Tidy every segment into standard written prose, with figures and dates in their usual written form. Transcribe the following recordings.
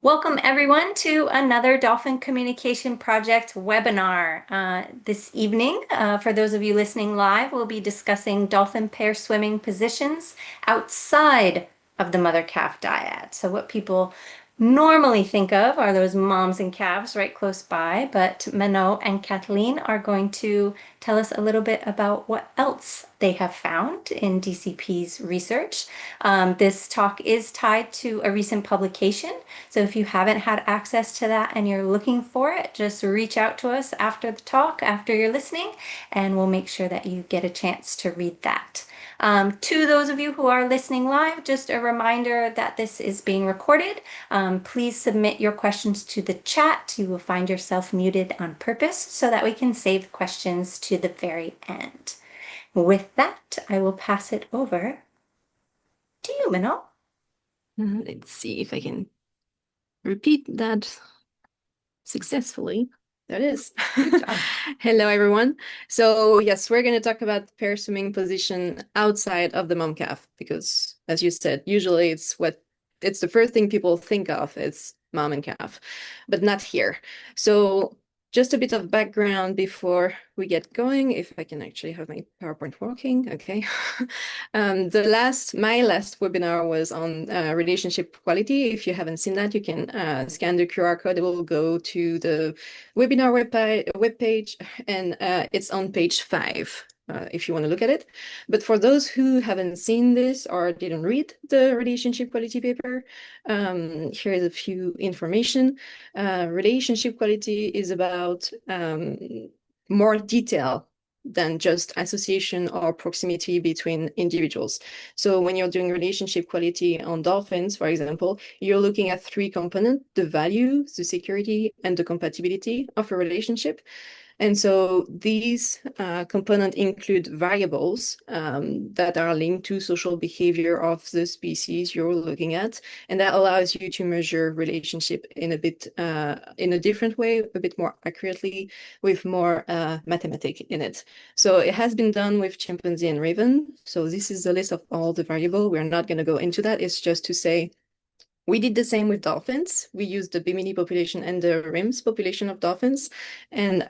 Welcome everyone to another Dolphin Communication Project webinar. This evening, for those of you listening live, we'll be discussing dolphin pair swimming positions outside of the mother-calf dyad. So what people normally think of are those moms and calves right close by, but Manon and Kathleen are going to tell us a little bit about what else they have found in DCP's research. This talk is tied to a recent publication, so if you haven't had access to that and you're looking for it, just reach out to us after the talk, after you're listening, and we'll make sure that you get a chance to read that. To those of you who are listening live, just a reminder that this is being recorded. Please submit your questions to the chat. You will find yourself muted on purpose so that we can save questions to the very end. With that, I will pass it over to you, Manon. Let's see if I can repeat that successfully. That is. Hello, everyone. So yes, we're going to talk about pair swimming position outside of the mom calf because, as you said, usually it's the first thing people think of is mom and calf, but not here. So just a bit of background before we get going, if I can actually have my PowerPoint working, okay. My last webinar was on relationship quality. If you haven't seen that, you can scan the QR code. It will go to the webinar webpage, and it's on page 5. If you want to look at it. But for those who haven't seen this or didn't read the relationship quality paper, here is a few information. Relationship quality is about more detail than just association or proximity between individuals. So when you're doing relationship quality on dolphins, for example, you're looking at 3 components: the value, the security, and the compatibility of a relationship. And so these components include variables that are linked to social behavior of the species you're looking at, and that allows you to measure relationship in a different way, a bit more accurately, with more mathematics in it. So it has been done with chimpanzee and raven. So this is the list of all the variables. We're not going to go into that. It's just to say we did the same with dolphins. We used the Bimini population and the RIMS population of dolphins. And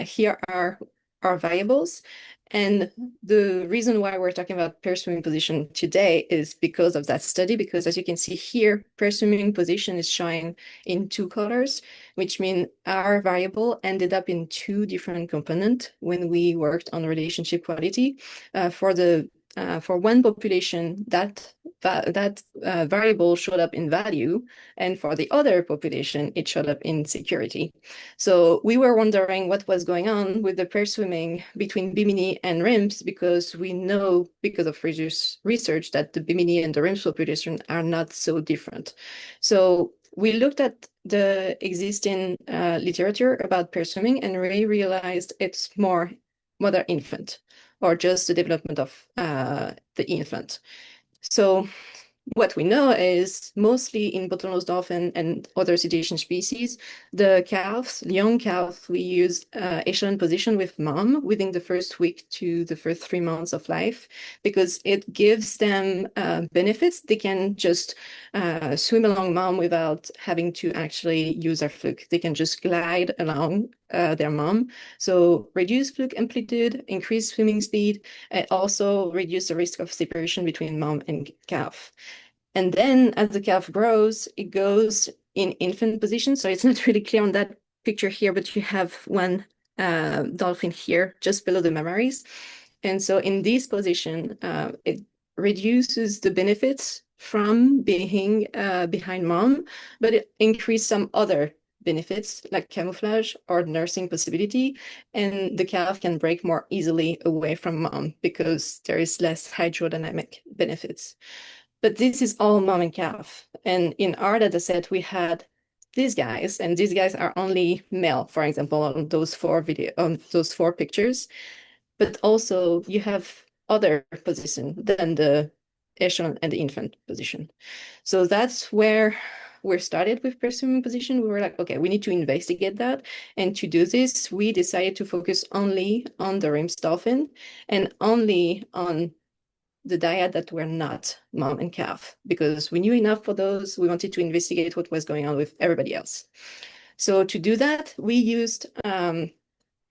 here are our variables. And the reason why we're talking about pair swimming position today is because of that study, because as you can see here, pair swimming position is showing in 2 colors, which means our variable ended up in 2 different components when we worked on relationship quality. For one population, that variable showed up in value, and for the other population, it showed up in security. So we were wondering what was going on with the pair swimming between Bimini and RIMS, because we know, because of research, that the Bimini and the RIMS population are not so different. So we looked at the existing literature about pair swimming, and we realized it's more mother-infant, or just the development of the infant. So what we know is mostly in bottlenose dolphin and other cetacean species, the calves, young calves, we use echelon position with mom within the first week to the first 3 months of life, because it gives them benefits. They can just swim along mom without having to actually use their fluke. They can just glide along their mom. So reduce fluke amplitude, increase swimming speed, and also reduce the risk of separation between mom and calf. And then as the calf grows, it goes in infant position. So it's not really clear on that picture here, but you have one dolphin here just below the mammaries. And so in this position, it reduces the benefits from being behind mom, but it increases some other benefits like camouflage or nursing possibility, and the calf can break more easily away from mom because there is less hydrodynamic benefits. But this is all mom and calf. And in our data set, we had these guys, and these guys are only male, for example, on those 4 pictures. But also you have other position than the echelon and the infant position. So that's where we started with pair swimming position. We were like, okay, we need to investigate that. And to do this, we decided to focus only on the RIMS dolphin and only on the dyad that were not mom and calf, because we knew enough for those. We wanted to investigate what was going on with everybody else. So to do that, we used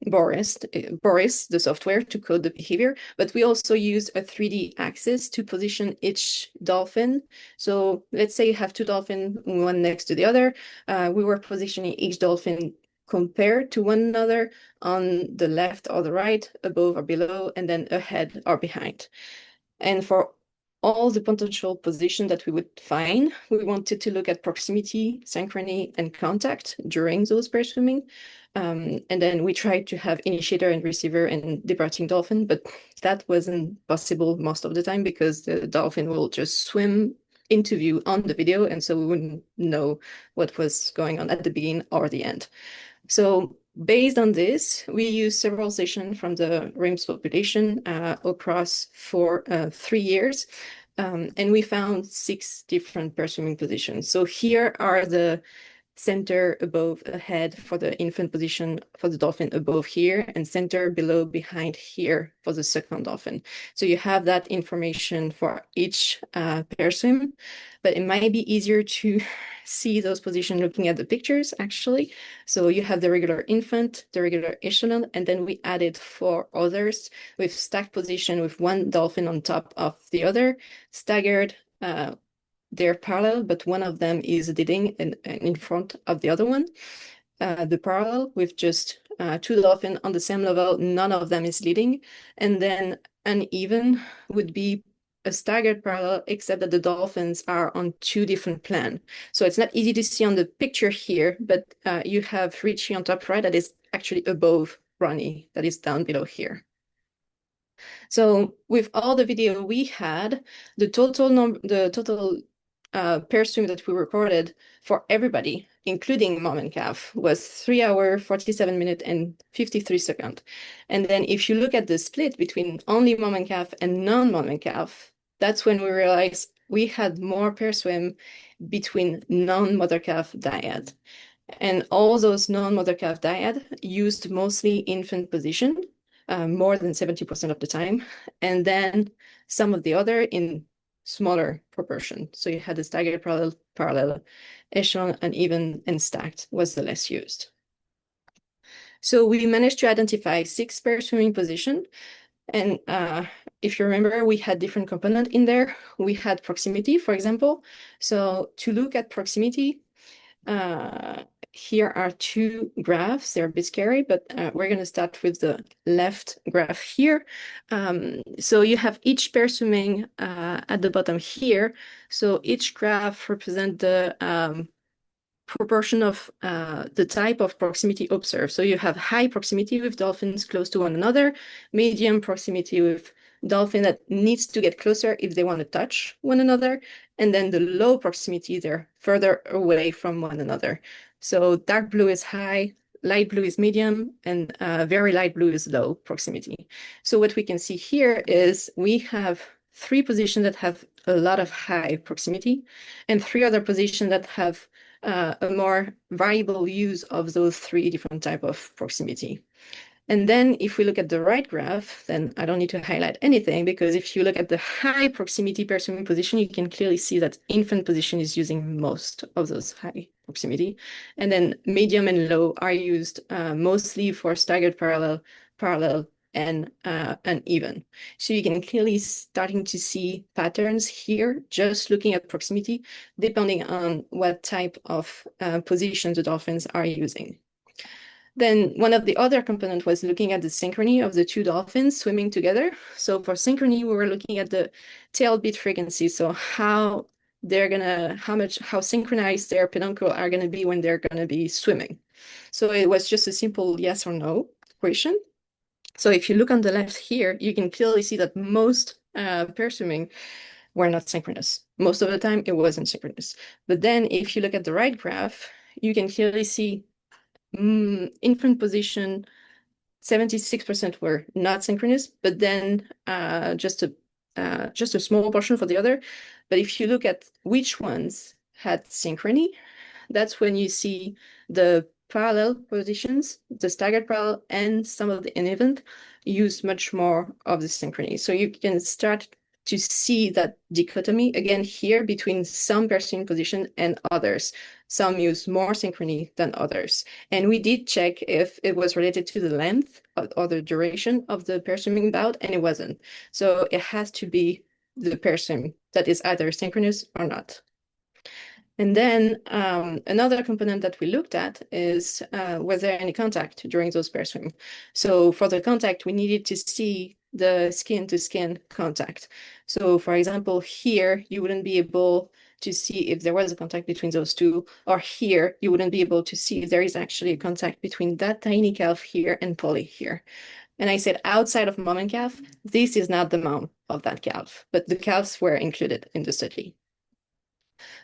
Boris, the software, to code the behavior, but we also used a 3D axis to position each dolphin. So let's say you have two dolphins, one next to the other. We were positioning each dolphin compared to one another on the left or the right, above or below, and then ahead or behind. And for all the potential positions that we would find, we wanted to look at proximity, synchrony, and contact during those pair swimming. And then we tried to have initiator and receiver and departing dolphin, but that wasn't possible most of the time because the dolphin will just swim into view on the video, and so we wouldn't know what was going on at the beginning or the end. So based on this, we used several sessions from the RIMS population across for 3 years, and we found 6 different pair swimming positions. So here are the center above ahead for the infant position for the dolphin above here, and center below behind here for the second dolphin. So you have that information for each pair swim, but it might be easier to see those positions looking at the pictures actually. So you have the regular infant, the regular echelon, and then we added 4 others with stacked position with one dolphin on top of the other, staggered, they're parallel, but one of them is leading in front of the other one. The parallel with just 2 dolphins on the same level, none of them is leading. And then uneven would be a staggered parallel, except that the dolphins are on 2 different planes. So it's not easy to see on the picture here, but you have Richie on top right that is actually above Ronnie, that is down below here. So with all the video we had, the total pair swim that we recorded for everybody, including mom and calf, was 3 hours, 47 minutes, and 53 seconds. And then if you look at the split between only mom and calf and non-mom and calf, that's when we realized we had more pair swim between non-mother calf dyad. And all those non-mother calf dyad used mostly infant position, more than 70% of the time, and then some of the other in smaller proportion. So you had the staggered parallel, echelon, uneven, and stacked was the less used. So we managed to identify 6 pair swimming position. And if you remember, we had different components in there. We had proximity, for example. So to look at proximity, here are 2 graphs. They're a bit scary, but we're going to start with the left graph here. So you have each pair swimming at the bottom here. So each graph represents the proportion of the type of proximity observed. So you have high proximity with dolphins close to one another, medium proximity with dolphin that needs to get closer if they want to touch one another, and then the low proximity, they're further away from one another. So dark blue is high, light blue is medium, and very light blue is low proximity. So what we can see here is we have 3 positions that have a lot of high proximity, and 3 other positions that have a more variable use of those 3 different type of proximity. And then if we look at the right graph, then I don't need to highlight anything, because if you look at the high proximity pair swimming position, you can clearly see that infant position is using most of those high proximity. And then medium and low are used mostly for staggered parallel, and uneven. So you can clearly starting to see patterns here, just looking at proximity, depending on what type of position the dolphins are using. Then one of the other components was looking at the synchrony of the 2 dolphins swimming together. So for synchrony, we were looking at the tail beat frequency. So how synchronized their peduncle are gonna be when they're gonna be swimming. So it was just a simple yes or no question. So if you look on the left here, you can clearly see that most pair swimming were not synchronous. Most of the time, it wasn't synchronous. But then if you look at the right graph, you can clearly see infant position, 76% were not synchronous, but then just a small portion for the other. But if you look at which ones had synchrony, that's when you see the parallel positions, the staggered parallel, and some of the uneven use much more of the synchrony. So you can start to see that dichotomy again here between some pair swimming position and others. Some use more synchrony than others. And we did check if it was related to the length or the duration of the pair swimming bout, and it wasn't. So it has to be the pair swim that is either synchronous or not. And then another component that we looked at is was there any contact during those pair swim? So for the contact, we needed to see the skin-to-skin contact. So for example, here, you wouldn't be able to see if there was a contact between those two, or here, you wouldn't be able to see if there is actually a contact between that tiny calf here and Polly here. And I said, outside of mom and calf, this is not the mom of that calf, but the calves were included in the study.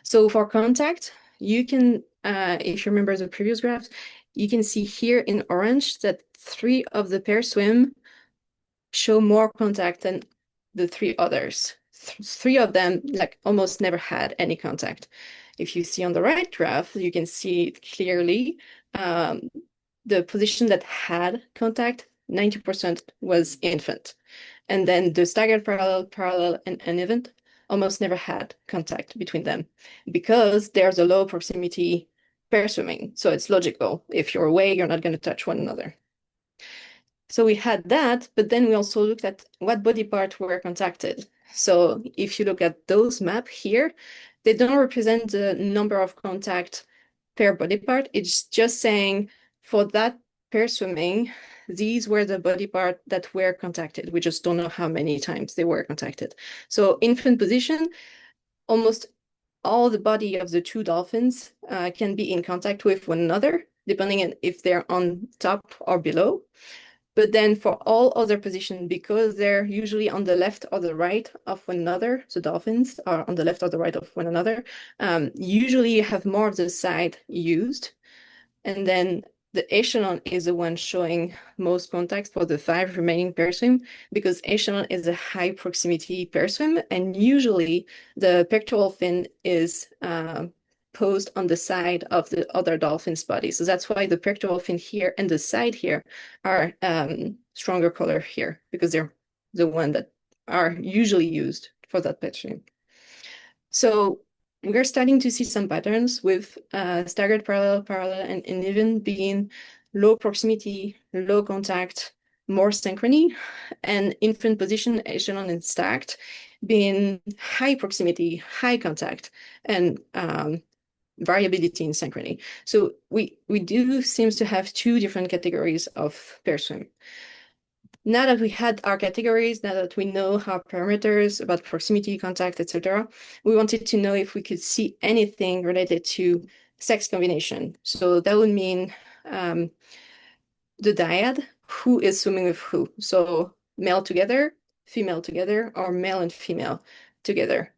So for contact, you can, if you remember the previous graphs, you can see here in orange that 3 of the pair swim show more contact than the 3 others. 3 of them like almost never had any contact. If you see on the right graph, you can see it clearly. The position that had contact, 90% was infant. And then the staggered parallel, and uneven almost never had contact between them because there's a low proximity pair swimming. So it's logical. If you're away, you're not going to touch one another. So we had that, but then we also looked at what body parts were contacted. So if you look at those maps here, they don't represent the number of contact per body part. It's just saying for that pair swimming, these were the body parts that were contacted. We just don't know how many times they were contacted. So infant position, almost all the body of the 2 dolphins can be in contact with one another, depending on if they're on top or below. But then for all other positions, because they're usually on the left or the right of one another, the dolphins are on the left or the right of one another, usually you have more of the side used. And then the echelon is the one showing most contacts for the 5 remaining pair swim, because echelon is a high proximity pair swim, and usually the pectoral fin is posed on the side of the other dolphin's body. So that's why the pectoral fin here and the side here are stronger color here, because they're the one that are usually used for that pair swim. So we're starting to see some patterns with staggered parallel, and uneven being low proximity, low contact, more synchrony, and infant position, echelon, and stacked being high proximity, high contact, and variability in synchrony. So we do seems to have 2 different categories of pair swim. Now that we had our categories, now that we know our parameters about proximity, contact, etc., we wanted to know if we could see anything related to sex combination. So that would mean the dyad, who is swimming with who. So male together, or male and female together.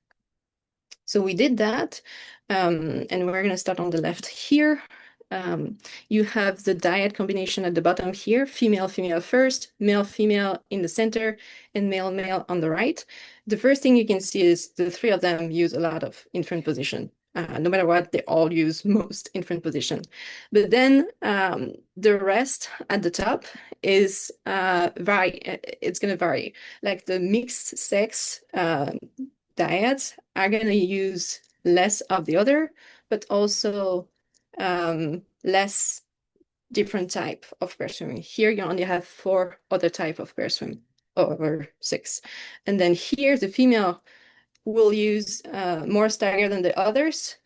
So we did that, and we're going to start on the left here. You have the dyad combination at the bottom here, female, female first, male, female in the center, and male, male on the right. The first thing you can see is the 3 of them use a lot of infant position. No matter what, they all use most infant position. But then the rest at the top is it's going to vary. Like the mixed sex dyads are going to use less of the other, but also less different type of pair swimming. Here you only have 4 other type of pair swim over 6. And then here the female will use more stagger than the others.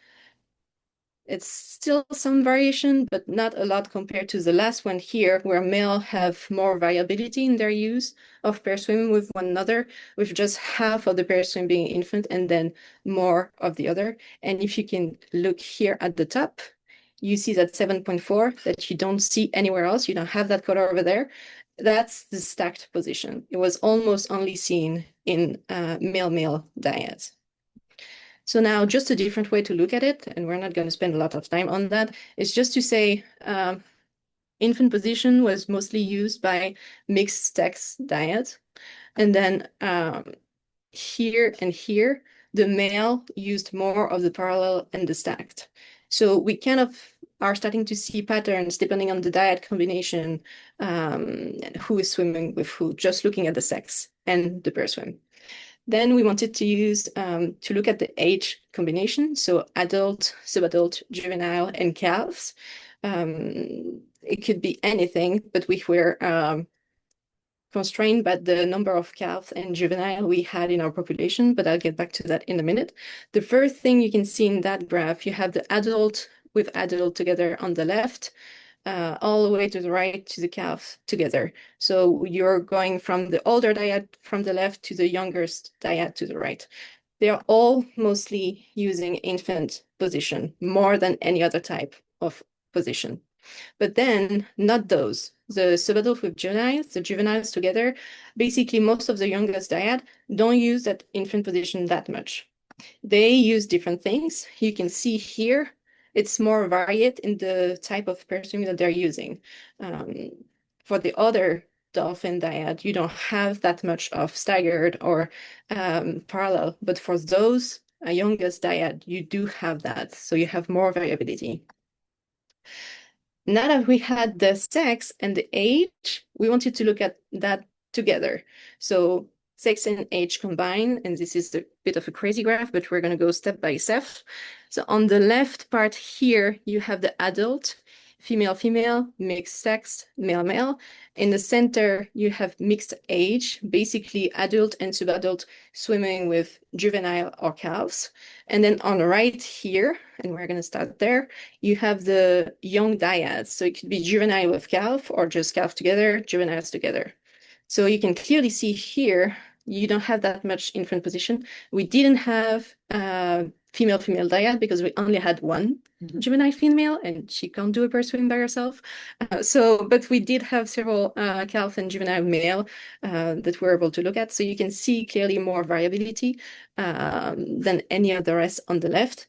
It's still some variation, but not a lot compared to the last one here, where male have more variability in their use of pair swimming with one another, with just half of the pair swim being infant and then more of the other. And if you can look here at the top, you see that 7.4 that you don't see anywhere else. You don't have that color over there. That's the stacked position. It was almost only seen in male-male dyads. So now just a different way to look at it, and we're not going to spend a lot of time on that, is just to say infant position was mostly used by mixed sex dyads. And then here and here, the male used more of the parallel and the stacked. So we kind of are starting to see patterns depending on the dyad combination, and who is swimming with who, just looking at the sex and the pair swim. Then we wanted to use to look at the age combination, so adult, subadult, juvenile, and calves. It could be anything, but we were constrained by the number of calves and juvenile we had in our population, but I'll get back to that in a minute. The first thing you can see in that graph, you have the adult with adult together on the left, all the way to the right to the calf together. So you're going from the older dyad from the left to the youngest dyad to the right. They're all mostly using infant position more than any other type of position. But then not those. The subadult with juveniles, the juveniles together, basically most of the youngest dyad don't use that infant position that much. They use different things. You can see here, it's more varied in the type of pursuing that they're using. For the other dolphin dyad, you don't have that much of staggered or parallel, but for those youngest dyad, you do have that. So you have more variability. Now that we had the sex and the age, we wanted to look at that together. So sex and age combined, and this is a bit of a crazy graph, but we're going to go step by step. So on the left part here, you have the adult, female, female, mixed sex, male, male. In the center, you have mixed age, basically adult and subadult swimming with juvenile or calves. And then on the right here, and we're going to start there, you have the young dyads. So it could be juvenile with calf or just calf together, juveniles together. So you can clearly see here, you don't have that much infant position. We didn't have female-female dyad because we only had one juvenile female and she can't do a bird swim by herself. But we did have several calf and juvenile male that we're able to look at. So you can see clearly more variability than any of the rest on the left.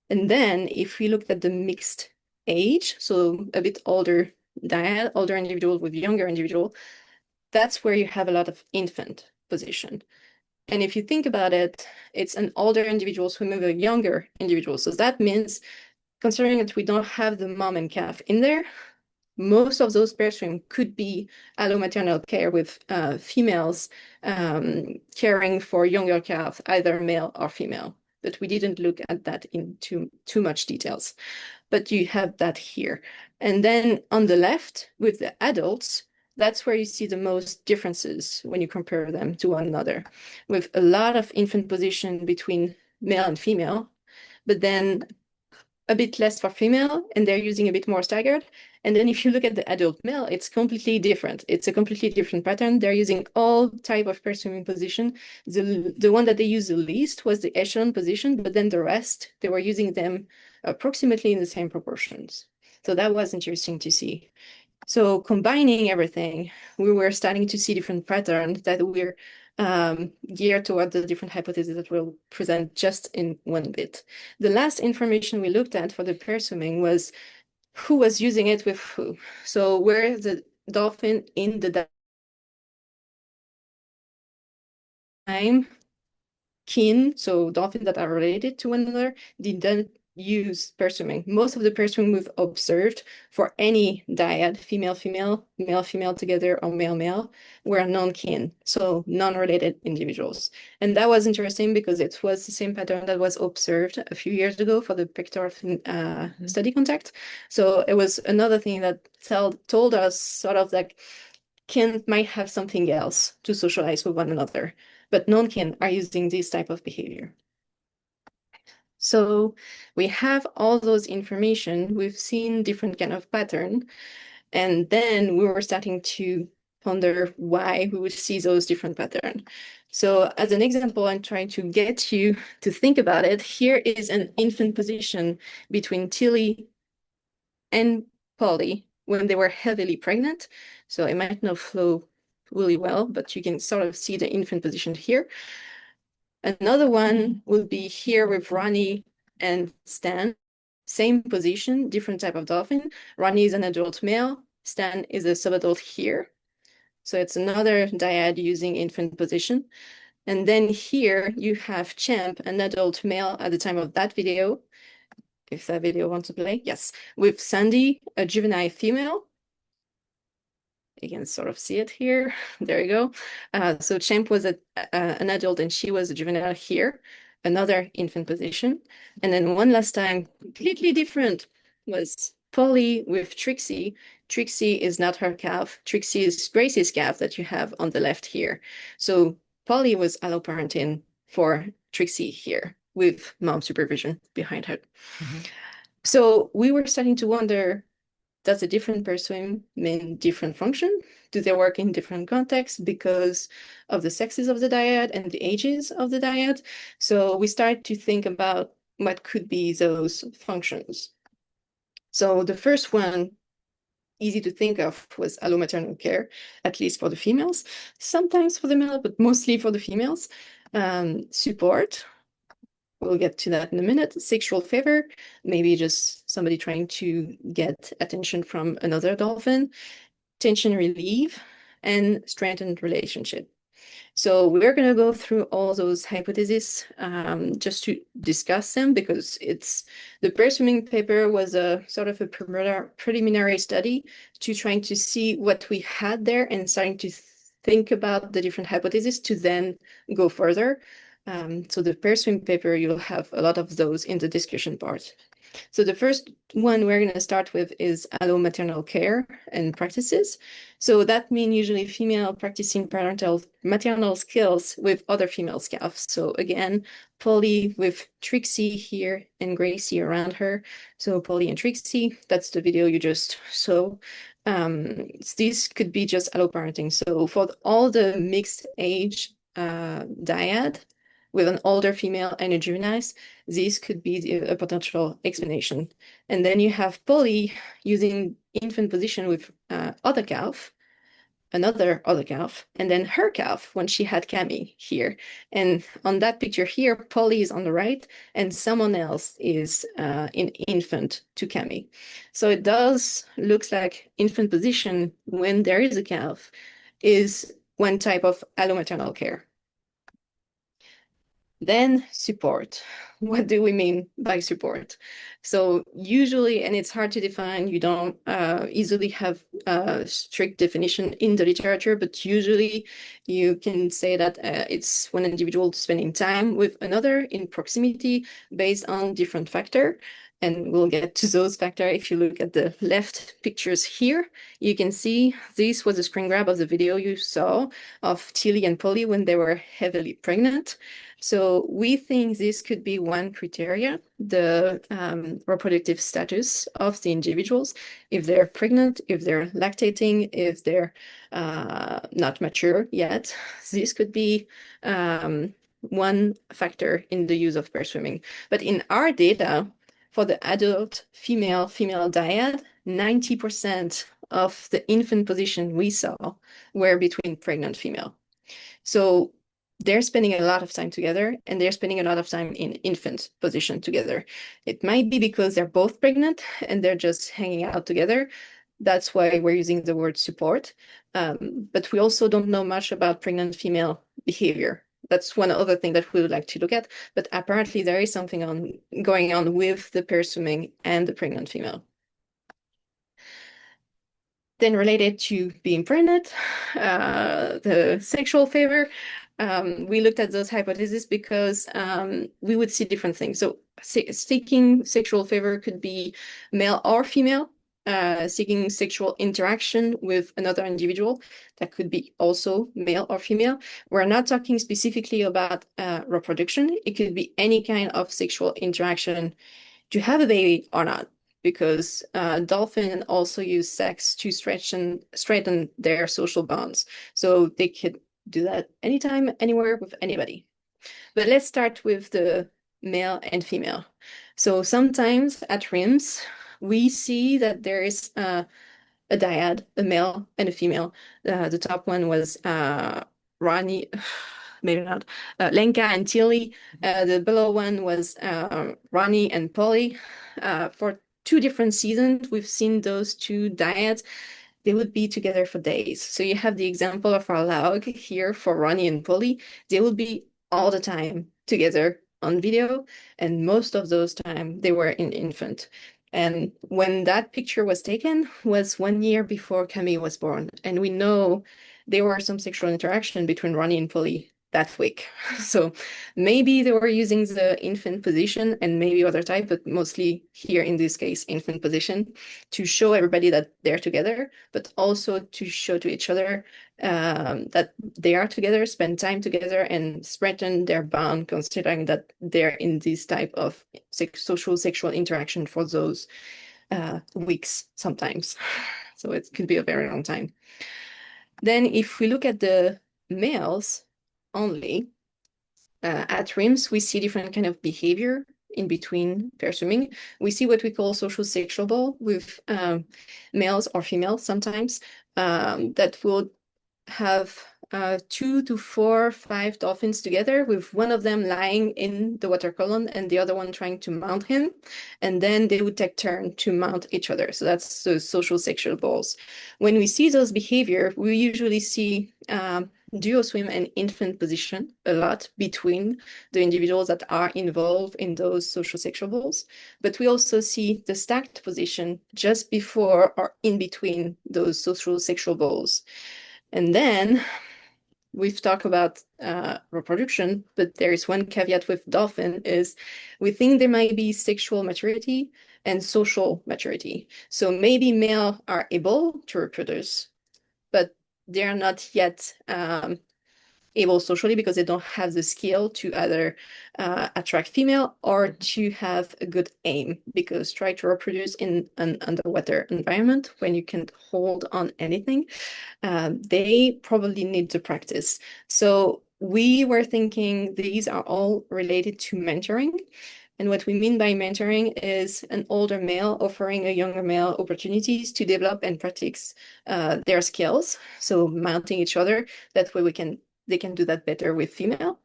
And then if we looked at the mixed age, so a bit older dyad, older individual with younger individual, that's where you have a lot of infant position. And if you think about it, it's an older individual swimming with a younger individual. So that means, considering that we don't have the mom and calf in there, most of those pair swim could be allomaternal care with females caring for younger calves, either male or female. But we didn't look at that in too much details. But you have that here. And then on the left, with the adults, that's where you see the most differences when you compare them to one another, with a lot of infant position between male and female, but then a bit less for female, and they're using a bit more staggered. And then if you look at the adult male, it's completely different. It's a completely different pattern. They're using all type of pair swimming position. The one that they used the least was the echelon position, but then the rest, they were using them approximately in the same proportions. So that was interesting to see. So combining everything, we were starting to see different patterns that we're geared toward the different hypotheses that we'll present just in one bit. The last information we looked at for the pair swimming was who was using it with who. So where the dolphin in the time kin, so dolphins that are related to one another, didn't use pair swimming. Most of the pair swimming we've observed for any dyad, female-female, male-female together, or male-male, were non-kin, so non-related individuals. And that was interesting because it was the same pattern that was observed a few years ago for the pectoral study contact. So it was another thing that told us sort of like kin might have something else to socialize with one another, but non-kin are using this type of behavior. So we have all those information, we've seen different kind of pattern, and then we were starting to ponder why we would see those different patterns. So as an example, I'm trying to get you to think about it. Here is an infant position between Tilly and Polly when they were heavily pregnant. So it might not flow really well, but you can sort of see the infant position here. Another one will be here with Ronnie and Stan. Same position, different type of dolphin. Ronnie is an adult male. Stan is a subadult here. So it's another dyad using infant position. And then here you have Champ, an adult male at the time of that video. If that video wants to play, yes. With Sandy, a juvenile female. You can sort of see it here. There you go. So Champ was an adult and she was a juvenile here, another infant position. And then one last time, completely different, was Polly with Trixie. Trixie is not her calf. Trixie is Gracie's calf that you have on the left here. So Polly was alloparenting for Trixie here with mom supervision behind her. So we were starting to wonder, does a different pair swim mean different function? Do they work in different contexts because of the sexes of the dyad and the ages of the dyad? So we started to think about what could be those functions. So the first one, easy to think of, was allomaternal care, at least for the females, sometimes for the male, but mostly for the females. Support, we'll get to that in a minute. Sexual favor, maybe just somebody trying to get attention from another dolphin. Tension relief, and strengthened relationship. So we're going to go through all those hypotheses just to discuss them, because the pair swimming paper was a sort of a preliminary study to trying to see what we had there and starting to think about the different hypotheses to then go further. So the pair swim paper, you'll have a lot of those in the discussion part. So the first one we're going to start with is allomaternal care and practices. So that means usually female practicing maternal skills with other female calves. So again, Polly with Trixie here and Gracie around her. So Polly and Trixie, that's the video you just saw. This could be just alloparenting. So for all the mixed age dyad with an older female and a juvenile, this could be a potential explanation. And then you have Polly using infant position with other calf, another other calf, and then her calf when she had Cami here. And on that picture here, Polly is on the right and someone else is in infant to Cami. So it does looks like infant position when there is a calf is one type of allomaternal care. Then support. What do we mean by support? So usually, and it's hard to define, you don't easily have a strict definition in the literature, but usually you can say that it's one individual spending time with another in proximity based on different factor. And we'll get to those factors. If you look at the left pictures here, you can see this was a screen grab of the video you saw of Tilly and Polly when they were heavily pregnant. So we think this could be one criteria, the reproductive status of the individuals, if they're pregnant, if they're lactating, if they're not mature yet. This could be one factor in the use of pair swimming. But in our data, for the adult female dyad, 90% of the infant position we saw were between pregnant female. So they're spending a lot of time together and they're spending a lot of time in infant position together. It might be because they're both pregnant and they're just hanging out together. That's why we're using the word support. But we also don't know much about pregnant female behavior. That's one other thing that we would like to look at. But apparently there is something going on with the pair swimming and the pregnant female. Then related to being pregnant, the sexual favor, we looked at those hypotheses because we would see different things. So seeking sexual favor could be male or female, seeking sexual interaction with another individual. That could be also male or female. We're not talking specifically about reproduction. It could be any kind of sexual interaction to have a baby or not, because dolphins also use sex to strengthen their social bonds. So they could do that anytime, anywhere, with anybody. But let's start with the male and female. So sometimes at RIMS, we see that there is a dyad, a male and a female. The top one was Ronnie, maybe not, Lenka and Tilly. The below one was Ronnie and Polly. For 2 different seasons, we've seen those 2 dyads. They would be together for days. So you have the example of our log here for Ronnie and Polly. They would be all the time together on video, and most of those time they were in infant. And when that picture was taken was 1 year before Camille was born. And we know there were some sexual interaction between Ronnie and Polly that week. So maybe they were using the infant position and maybe other type, but mostly here in this case, infant position, to show everybody that they're together, but also to show to each other that they are together, spend time together, and strengthen their bond, considering that they're in this type of social sexual interaction for those weeks sometimes. So it could be a very long time. Then if we look at the males only, at RIMS, we see different kind of behavior in between pair swimming. We see what we call social sexual with males or females sometimes that will have 2 to 4, 5 dolphins together, with one of them lying in the water column and the other one trying to mount him. And then they would take turn to mount each other. So that's the social sexual balls. When we see those behavior, we usually see duo swim and infant position a lot between the individuals that are involved in those social sexual balls. But we also see the stacked position just before or in between those social sexual balls. And then we've talked about reproduction, but there is one caveat with dolphin is we think there might be sexual maturity and social maturity. So maybe male are able to reproduce, but they are not yet able socially because they don't have the skill to either attract female or to have a good aim, because try to reproduce in an underwater environment when you can't hold on anything, they probably need to practice. So we were thinking these are all related to mentoring. And what we mean by mentoring is an older male offering a younger male opportunities to develop and practice their skills. So mounting each other, that way they can do that better with female.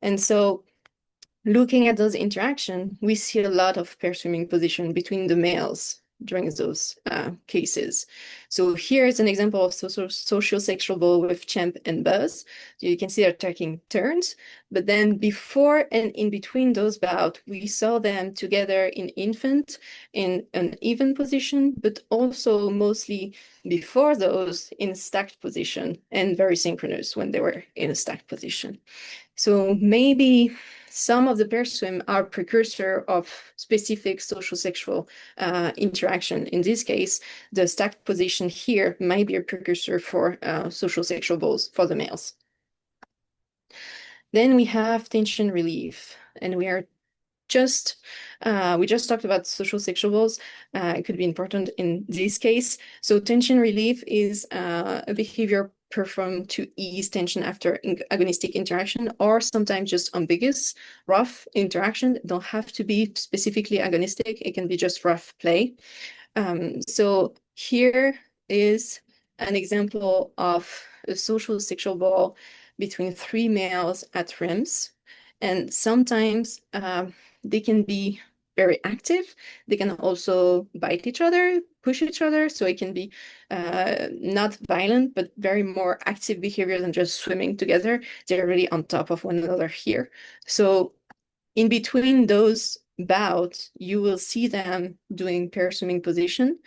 And so looking at those interactions, we see a lot of pair swimming position between the males during those cases. So here is an example of social sexual ball with Champ and Buzz. So you can see they're taking turns, but then before and in between those bouts, we saw them together in infant in an even position, but also mostly before those in stacked position and very synchronous when they were in a stacked position. So maybe some of the pair swim are precursor of specific social sexual interaction. In this case, the stacked position here might be a precursor for social sexual balls for the males. Then we have tension relief, and we just talked about social sexual balls. It could be important in this case. So tension relief is a behavior performed to ease tension after agonistic interaction, or sometimes just ambiguous, rough interaction. Don't have to be specifically agonistic. It can be just rough play. So here is an example of a social sexual ball between 3 males at RIMS. And sometimes they can be very active. They can also bite each other, push each other. So it can be not violent, but very more active behavior than just swimming together. They're really on top of one another here. So in between those bouts, you will see them doing pair swimming position,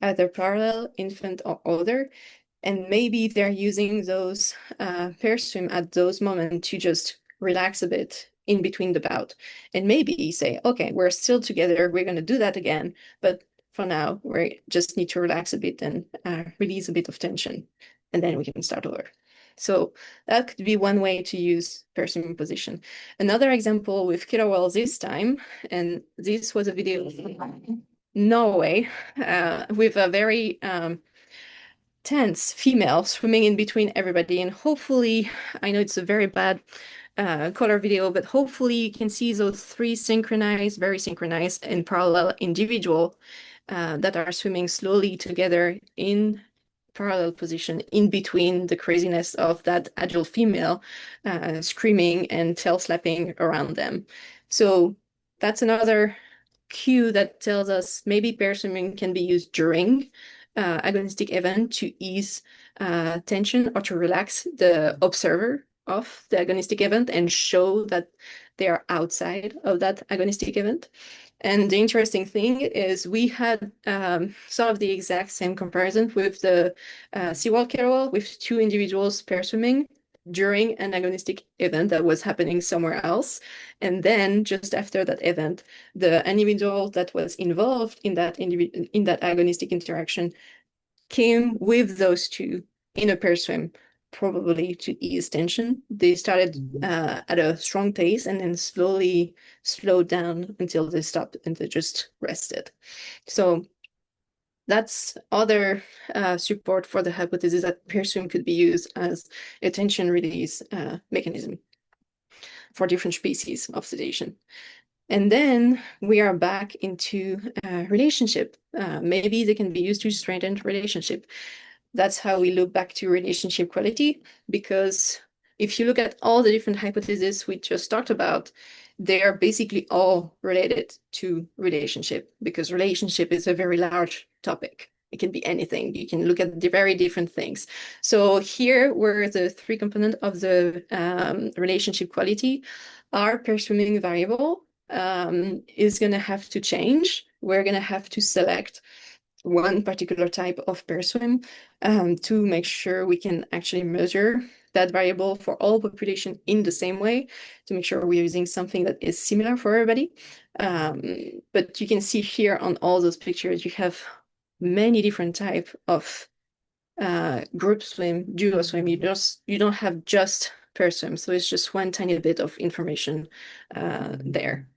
either parallel, infant, or other. And maybe they're using those pair swim at those moments to just relax a bit in between the bout. And maybe say, okay, we're still together, we're going to do that again. But for now, we just need to relax a bit and release a bit of tension. And then we can start over. So that could be one way to use pair swimming position. Another example with killer whales this time, and this was a video from Norway with a very tense female swimming in between everybody. And hopefully, I know it's a very bad color video, but hopefully you can see those 3 synchronized, very synchronized and parallel individual that are swimming slowly together in parallel position in between the craziness of that agile female screaming and tail slapping around them. So that's another cue that tells us maybe pair swimming can be used during agonistic event to ease tension or to relax the observer of the agonistic event and show that they are outside of that agonistic event. And the interesting thing is we had some of the exact same comparison with the seawall carol with two individuals pair swimming during an agonistic event that was happening somewhere else. And then just after that event, the individual that was involved in that agonistic interaction came with those two in a pair swim, probably to ease tension. They started at a strong pace and then slowly slowed down until they stopped and they just rested. So that's other support for the hypothesis that pair swim could be used as a tension release mechanism for different species of sedation. And then we are back into relationship. Maybe they can be used to strengthen relationship. That's how we look back to relationship quality, because if you look at all the different hypotheses we just talked about, they are basically all related to relationship, because relationship is a very large topic. It can be anything. You can look at the very different things. So here were the three components of the relationship quality. Our pair swimming variable is going to have to change. We're going to have to select one particular type of pair swim to make sure we can actually measure that variable for all population in the same way, to make sure we're using something that is similar for everybody. But you can see here on all those pictures, you have many different type of group swim, duo swim. You don't have just pair swim, so it's just one tiny bit of information there.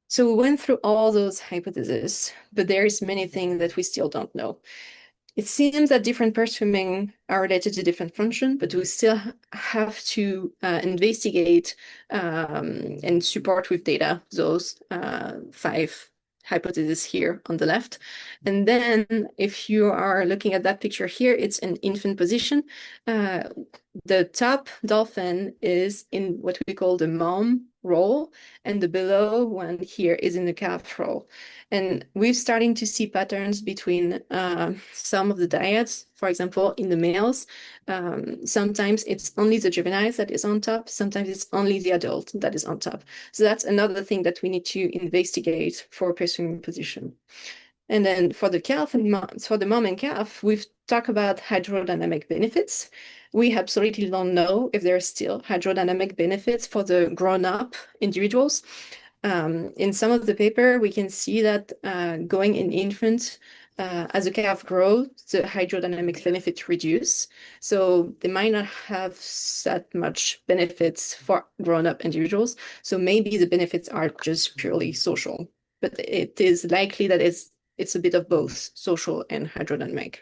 So we went through all those hypotheses, but there is many things that we still don't know. It seems that different pair swimming are related to different function, but we still have to investigate and support with data those five hypotheses here on the left. And then if you are looking at that picture here, it's an infant position. The top dolphin is in what we call the mom role, and the below one here is in the calf role. And we're starting to see patterns between some of the diets, for example, in the males. Sometimes it's only the juveniles that is on top. Sometimes it's only the adult that is on top. So that's another thing that we need to investigate for pair swimming position. And then for the calf and for the mom and calf, we've talked about hydrodynamic benefits. We absolutely don't know if there are still hydrodynamic benefits for the grown-up individuals. In some of the paper, we can see that going in infant, as the calf grows, the hydrodynamic benefits reduce. So they might not have that much benefits for grown-up individuals. So maybe the benefits are just purely social, but it is likely that it's a bit of both social and hydrodynamic.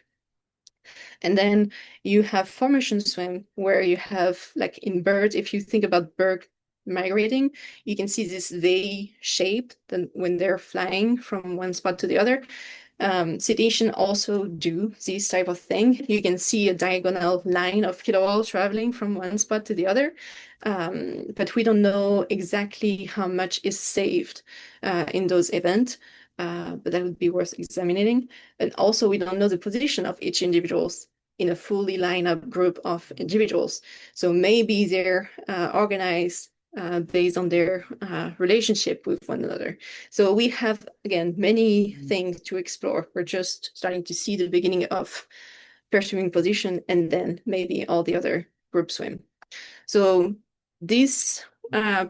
And then you have formation swim, where you have, like in birds, if you think about bird migrating, you can see this V shape when they're flying from one spot to the other. Cetacean also do this type of thing. You can see a diagonal line of kilo traveling from one spot to the other, but we don't know exactly how much is saved in those events. But that would be worth examining. And also, we don't know the position of each individual in a fully lined up group of individuals. So maybe they're organized based on their relationship with one another. So we have, again, many things to explore. We're just starting to see the beginning of pair swimming position, and then maybe all the other group swim. So this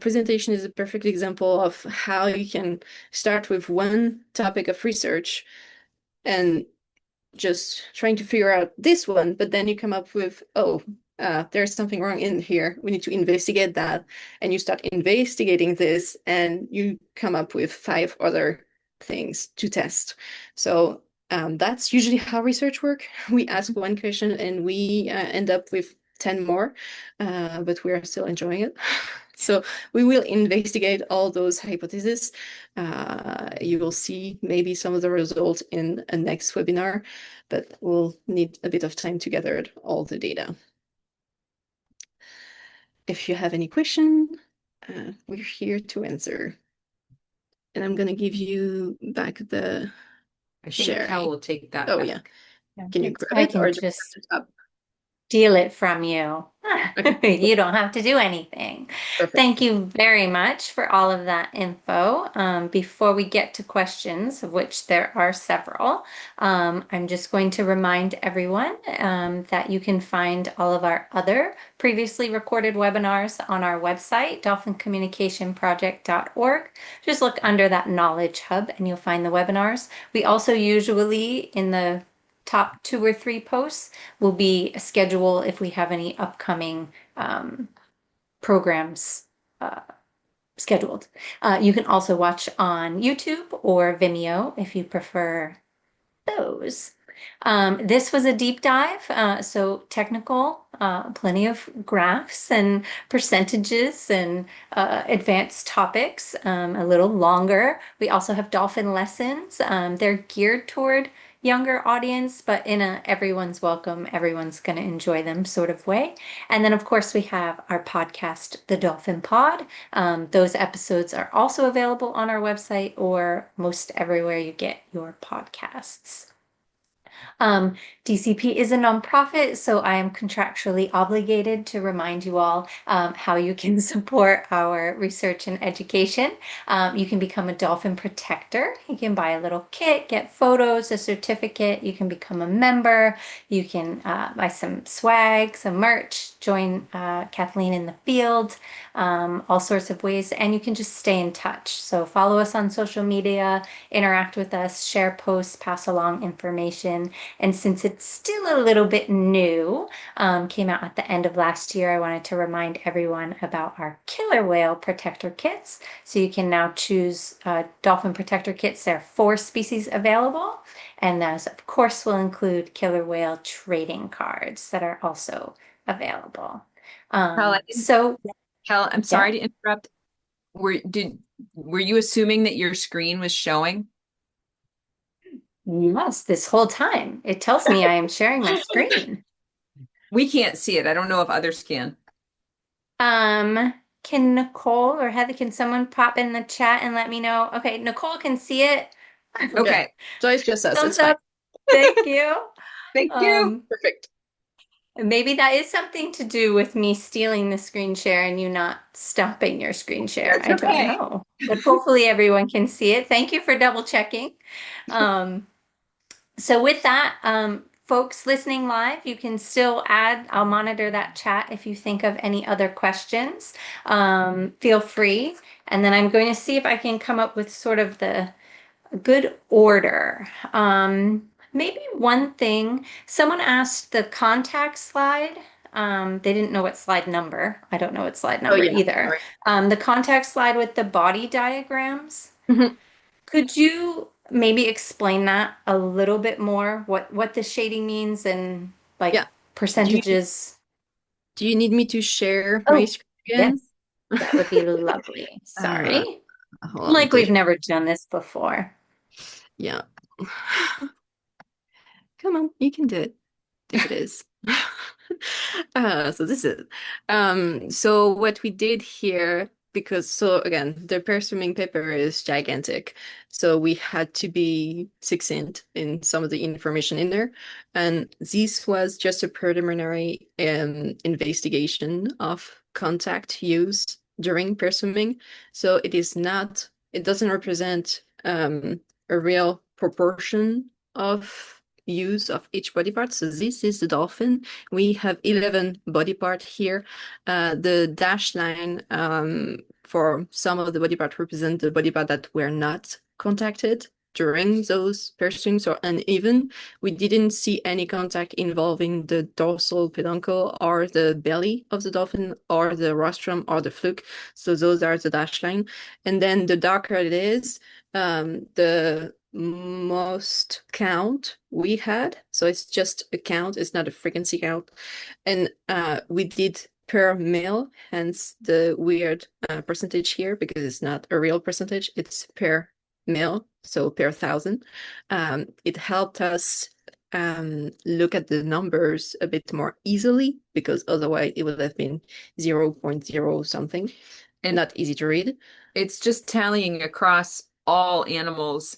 presentation is a perfect example of how you can start with one topic of research and just trying to figure out this one, but then you come up with, oh, there's something wrong in here. We need to investigate that. And you start investigating this, and you come up with 5 other things to test. So that's usually how research work. We ask one question and we end up with 10 more, but we are still enjoying it. So we will investigate all those hypotheses. You will see maybe some of the results in a next webinar, but we'll need a bit of time to gather all the data. If you have any question, we're here to answer. And I'm going to give you back the I think share. Cal will take that Oh, back. yeah. Yeah, Can you grab I it, can or just up? steal it from you. Okay, You don't have to do anything. perfect. Thank you very much for all of that info. Before we get to questions, of which there are several, I'm just going to remind everyone that you can find all of our other previously recorded webinars on our website, dolphincommunicationproject.org. Just look under that Knowledge Hub and you'll find the webinars. We also usually, in the top 2 or 3 posts, will be a schedule if we have any upcoming programs uh, scheduled. You can also watch on YouTube or Vimeo if you prefer those. This was a deep dive, so technical, plenty of graphs and percentages and advanced topics, a little longer. We also have dolphin lessons. They're geared toward younger audience, but in a everyone's welcome, everyone's going to enjoy them sort of way. And then, of course, we have our podcast, The Dolphin Pod. Those episodes are also available on our website or most everywhere you get your podcasts. Um, DCP is a nonprofit, so I am contractually obligated to remind you all how you can support our research and education. You can become a dolphin protector. You can buy a little kit, get photos, a certificate. You can become a member. You can buy some swag, some merch, join Kathleen in the field, all sorts of ways, and you can just stay in touch. So follow us on social media, interact with us, share posts, pass along information. And since it's still a little bit new, came out at the end of last year, I wanted to remind everyone about our killer whale protector kits. So you can now choose dolphin protector kits. There are 4 species available. And those, of course, will include killer whale trading cards that are also available. Cal, So, Cal, I'm yeah. sorry to interrupt. Were you assuming that your screen was showing? Yes, this whole time it tells me I am sharing my screen. We can't see it. I don't know if others can. Can Nicole or Heather, can someone pop in the chat and let me know? Okay, Nicole can see it. Okay. Okay. So it's just us. It's Thumbs fine. up. Thank you. Thank you. Um, Perfect. Maybe that is something to do with me stealing the screen share and you not stopping your screen share. That's I don't okay. know. But hopefully everyone can see it. Thank you for double checking. Um, So with that, folks listening live, you can still add, I'll monitor that chat if you think of any other questions. Feel free. And then I'm going to see if I can come up with sort of the good order. Maybe one thing, someone asked the contact slide. They didn't know what slide number. I don't know what slide Oh number yeah. either. Sorry. The contact slide with the body diagrams. Mhm. Could you maybe explain that a little bit more? What the shading means and like Yeah. Do you percentages? do you need me to share my Oh, screen yes, again? that would be lovely. Uh, Sorry. hold on, Like we've please. never done this before. Yeah. Come on, you can do it. There it is. So this is so what we did here, because so again, the pair swimming paper is gigantic. So we had to be succinct in some of the information in there. And this was just a preliminary investigation of contact use during pair swimming. So it doesn't represent a real proportion of use of each body part. So this is the dolphin. We have 11 body part here. The dash line for some of the body part represent the body part that were not contacted during those piercings or uneven. We didn't see any contact involving the dorsal peduncle or the belly of the dolphin or the rostrum or the fluke. So those are the dash line. And then the darker it is, the most count we had. So it's just a count, it's not a frequency count. And we did per mil, hence the weird percentage here, because it's not a real percentage, it's per mil, so per 1,000. It helped us look at the numbers a bit more easily, because otherwise it would have been 0.0 something and not easy to read. It's just tallying across all animals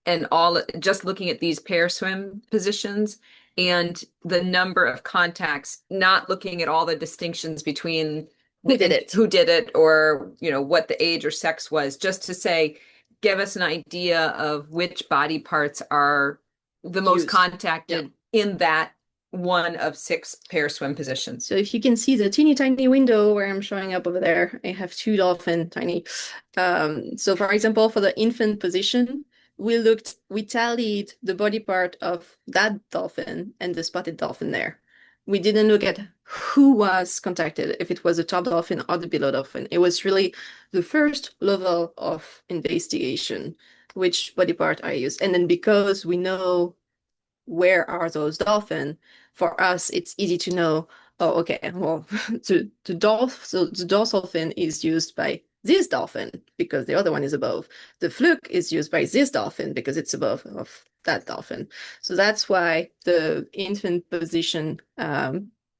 and all just looking at these pair swim positions. and the number of contacts, not looking at all the distinctions between Who did it? who did it, or what the age or sex was, just to say, give us an idea of which body parts are the most Used. contacted in that one of 6 pair swim positions. So if you can see the teeny tiny window where I'm showing up over there, I have 2 dolphin tiny. So for example, for the infant position, we tallied the body part of that dolphin and the spotted dolphin there. We didn't look at who was contacted, if it was the top dolphin or the below dolphin. It was really the first level of investigation, which body part I used. And then because we know where are those dolphins, for us, it's easy to know, oh, okay, well, the dorsal fin is used by this dolphin because the other one is above. The fluke is used by this dolphin because it's above of that dolphin. So that's why the infant position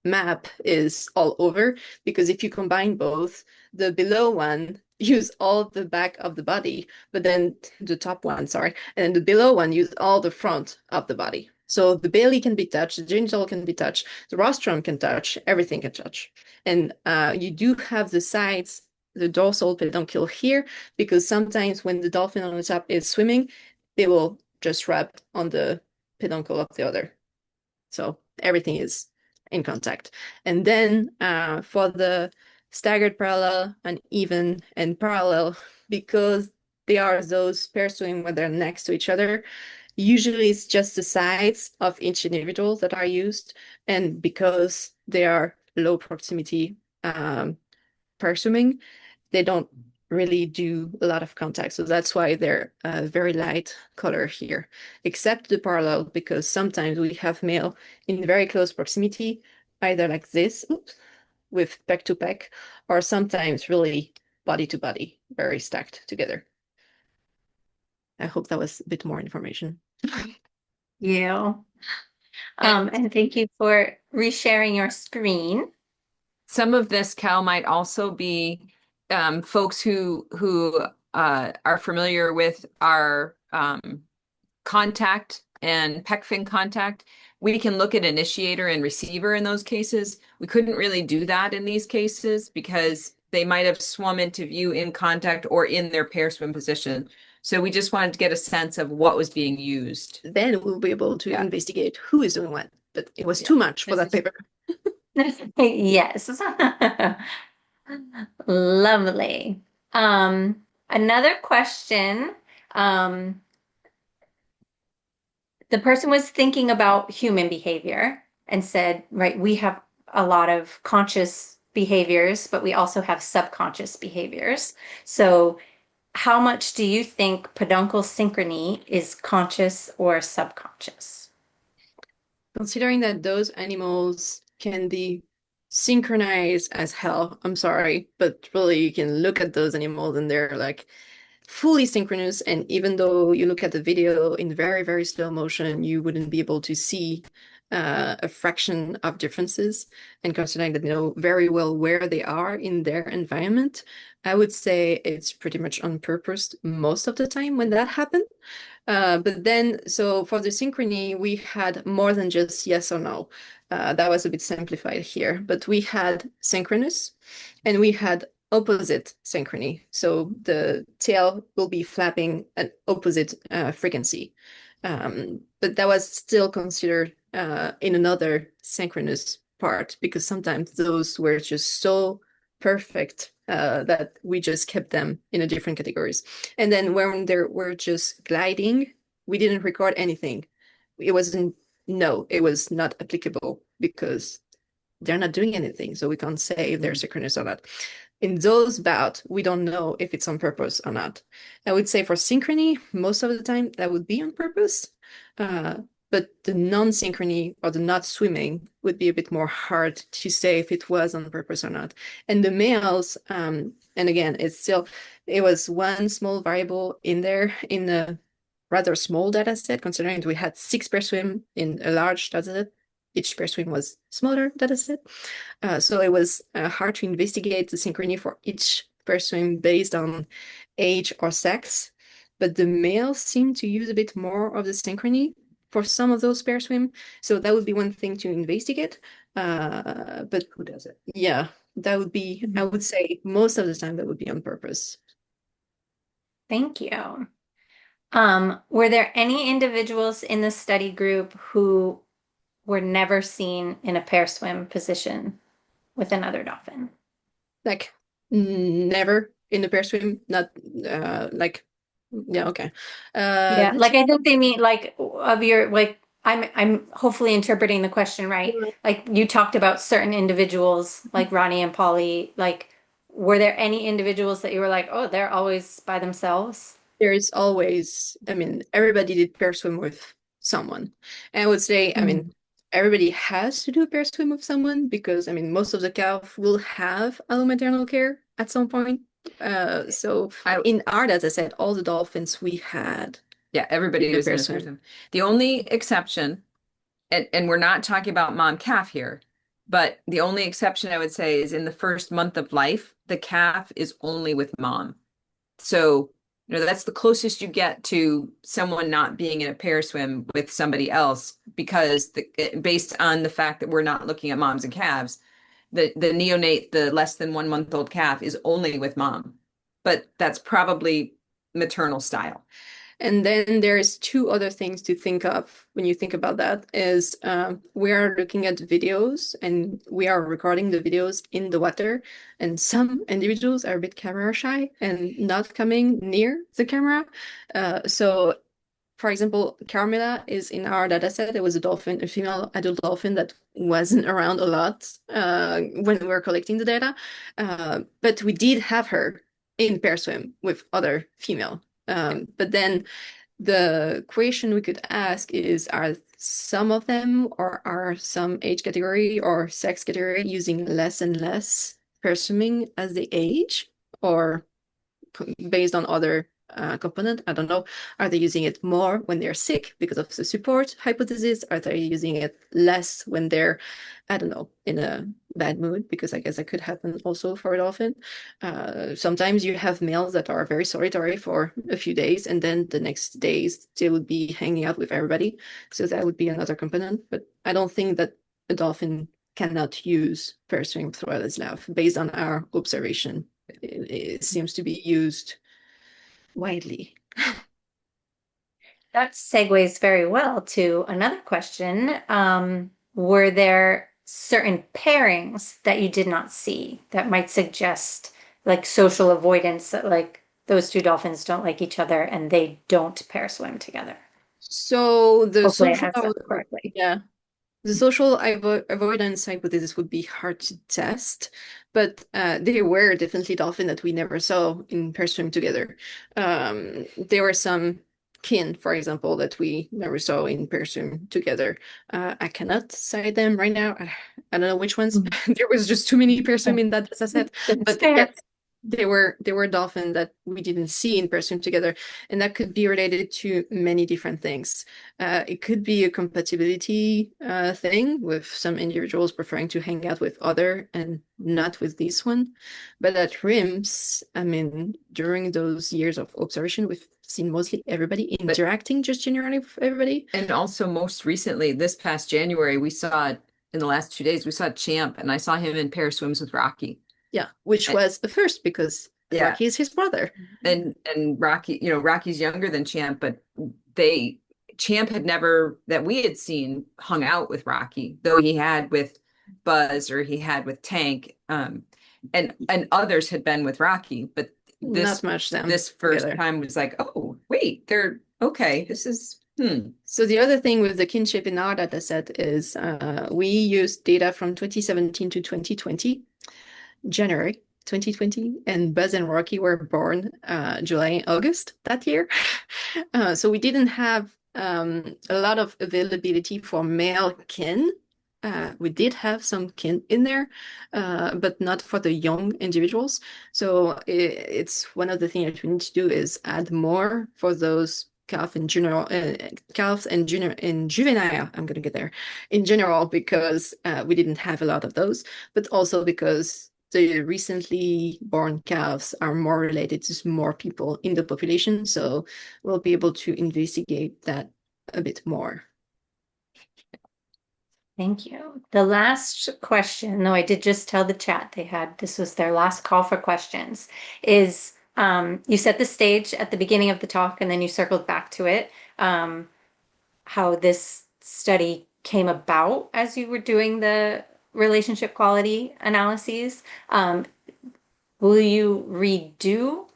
map is all over, because if you combine both, the below one use all the back of the body, but then the top one, sorry, and then the below one use all the front of the body. So the belly can be touched, the genital can be touched, the rostrum can touch, everything can touch. And you do have the sides, the dorsal peduncle here, because sometimes when the dolphin on the top is swimming, they will just rub on the peduncle of the other. So everything is in contact. And then for the staggered parallel, uneven, and parallel, because they are those pair swim when they're next to each other, usually it's just the sides of each individual that are used. And because they are low proximity pair swimming, they don't really do a lot of contact. So that's why they're very light color here, except the parallel, because sometimes we have male in very close proximity, either like this, with peck to peck, or sometimes really body to body, very stacked together. I hope that was a bit more information. You. And thank you for resharing your screen. Some of this, Cal, might also be folks who are familiar with our contact and pec fin contact. We can look at initiator and receiver in those cases. We couldn't really do that in these cases because they might have swum into view in contact or in their pair swim position. So we just wanted to get a sense of what was being used. Then we'll be able to investigate who is doing what, but it was too much for that paper. Yes. Lovely. Another question. The person was thinking about human behavior and said, right, we have a lot of conscious behaviors, but we also have subconscious behaviors. So how much do you think peduncle synchrony is conscious or subconscious? Considering that those animals can be synchronized as hell, I'm sorry, but really you can look at those animals and they're like fully synchronous. And even though you look at the video in very, very slow motion, you wouldn't be able to see a fraction of differences. And considering that they know very well where they are in their environment, I would say it's pretty much on purpose most of the time when that happened. But then, so for the synchrony, we had more than just yes or no. That was a bit simplified here, but we had synchronous and we had opposite synchrony. So the tail will be flapping at opposite frequency. But that was still considered in another synchronous part, because sometimes those were just so perfect that we just kept them in a different categories. And then when they were just gliding, we didn't record anything. It was not applicable because they're not doing anything. So we can't say if they're synchronous or not. In those bouts, we don't know if it's on purpose or not. I would say for synchrony, most of the time that would be on purpose. But the non-synchrony or the not swimming would be a bit more hard to say if it was on purpose or not. And the males, and again, it was one small variable in there in a rather small data set, considering we had 6 pair swim in a large data set. Each pair swim was smaller data set. So it was hard to investigate the synchrony for each pair swim based on age or sex. But the males seem to use a bit more of the synchrony. for some of those pair swim. So that would be one thing to investigate. But Who does it? yeah, that would be, I would say most of the time that would be on purpose. Thank you. Were there any individuals in the study group who were never seen in a pair swim position with another dolphin? Like never in the pair swim, not like yeah, okay. Yeah, like I think they mean like of your like I'm hopefully interpreting the question right. Like you talked about certain individuals like Ronnie and Polly, like were there any individuals that you were like, oh, they're always by themselves? There is always, I mean, everybody did pair swim with someone. And I would say, I mean, everybody has to do a pair swim with someone because, I mean, most of the calf will have allomaternal care at some point. So in our data set, all the dolphins we had. Yeah, everybody was in a pair swim. The only exception, and we're not talking about mom calf here, but the only exception I would say is in the first month of life, the calf is only with mom. So, that's the closest you get to someone not being in a pair swim with somebody else because based on the fact that we're not looking at moms and calves, the neonate, the less than 1 month old calf is only with mom, but that's probably maternal style. And then there's two other things to think of when you think about that is we are looking at videos and we are recording the videos in the water. And some individuals are a bit camera shy and not coming near the camera. So, for example, Carmela is in our data set. There was a dolphin, a female adult dolphin that wasn't around a lot when we were collecting the data. But we did have her in pair swim with other female. But then the question we could ask is, are some of them or are some age category or sex category using less and less pair swimming as they age or based on other component? I don't know. Are they using it more when they're sick because of the support hypothesis? Are they using it less when they're, I don't know, in a bad mood? Because I guess that could happen also for a dolphin. Sometimes you have males that are very solitary for a few days, and then the next days they would be hanging out with everybody. So that would be another component. But I don't think that a dolphin cannot use pair swim throughout its life based on our observation. It seems to be used widely. That segues very well to another question. Were there certain pairings that you did not see that might suggest like social avoidance, that like those two dolphins don't like each other and they don't pair swim together? So the Hopefully I social, asked that correctly. yeah, the social avoidance hypothesis would be hard to test, but there were definitely dolphins that we never saw in pair swim together. There were some kin, for example, that we never saw in pair swim together. I cannot cite them right now. I don't know which ones. There was just too many pair swim in that data set. But yes, there were dolphins that we didn't see in person together, and that could be related to many different things. It could be a compatibility thing with some individuals preferring to hang out with other and not with this one. But at RIMS, I mean, during those years of observation, we've seen mostly everybody interacting just generally with everybody. And also most recently, this past January, we saw in the last 2 days, we saw Champ, and I saw him in pair swims with Rocky. Yeah, which was the first because Rocky is his brother. And Rocky, Rocky's younger than Champ, but Champ had never, that we had seen, hung out with Rocky, though he had with Buzz or he had with Tank, and others had been with Rocky, but not much them this first time was like, oh wait, they're okay, this is So the other thing with the kinship in our data set is we used data from 2017 to 2020. January 2020, and Buzz and Rocky were born July and August that year. So we didn't have a lot of availability for male kin. We did have some kin in there, but not for the young individuals. So it's one of the things that we need to do is add more for those calf in general, calves and junior in juvenile. I'm gonna get there in general because we didn't have a lot of those, but also because the recently born calves are more related to more people in the population, so we'll be able to investigate that a bit more. Thank you. The last question, though I did just tell the chat this was their last call for questions, is you set the stage at the beginning of the talk and then you circled back to it, how this study came about as you were doing the relationship quality analyses. Will you redo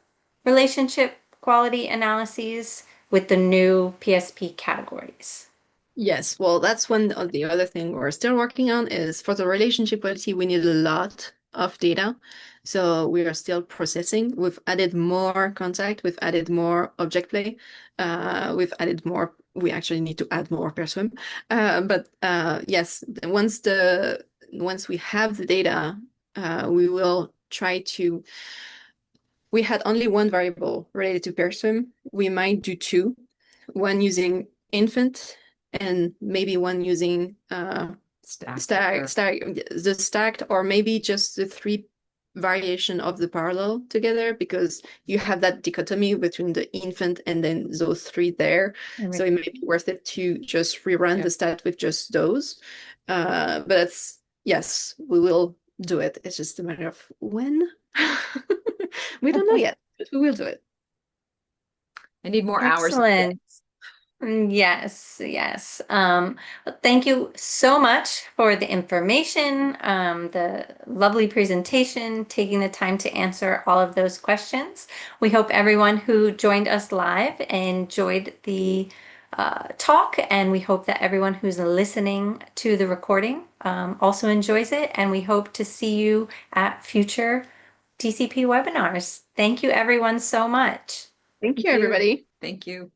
relationship quality analyses with the new PSP categories? Yes, well, that's one of the other thing we're still working on is for the relationship quality, we need a lot of data. So we are still processing. We've added more contact, we've added more object play, we've added more, we actually need to add more per swim. But yes, once we have the data, we will try to, we had only one variable related to pair swim. We might do two, one using infant and maybe one using the stacked, or maybe just the three variation of the parallel together, because you have that dichotomy between the infant and then those three there. So it may be worth it to just rerun the stat with just those. But it's, yes, we will do it. It's just a matter of when. We don't know yet, but we will do it. I need more hours. Excellent. Yes, yes. Thank you so much for the information, the lovely presentation, taking the time to answer all of those questions. We hope everyone who joined us live enjoyed the talk, and we hope that everyone who's listening to the recording also enjoys it, and we hope to see you at future DCP webinars. Thank you, everyone, so much. Thank you, everybody. Thank you.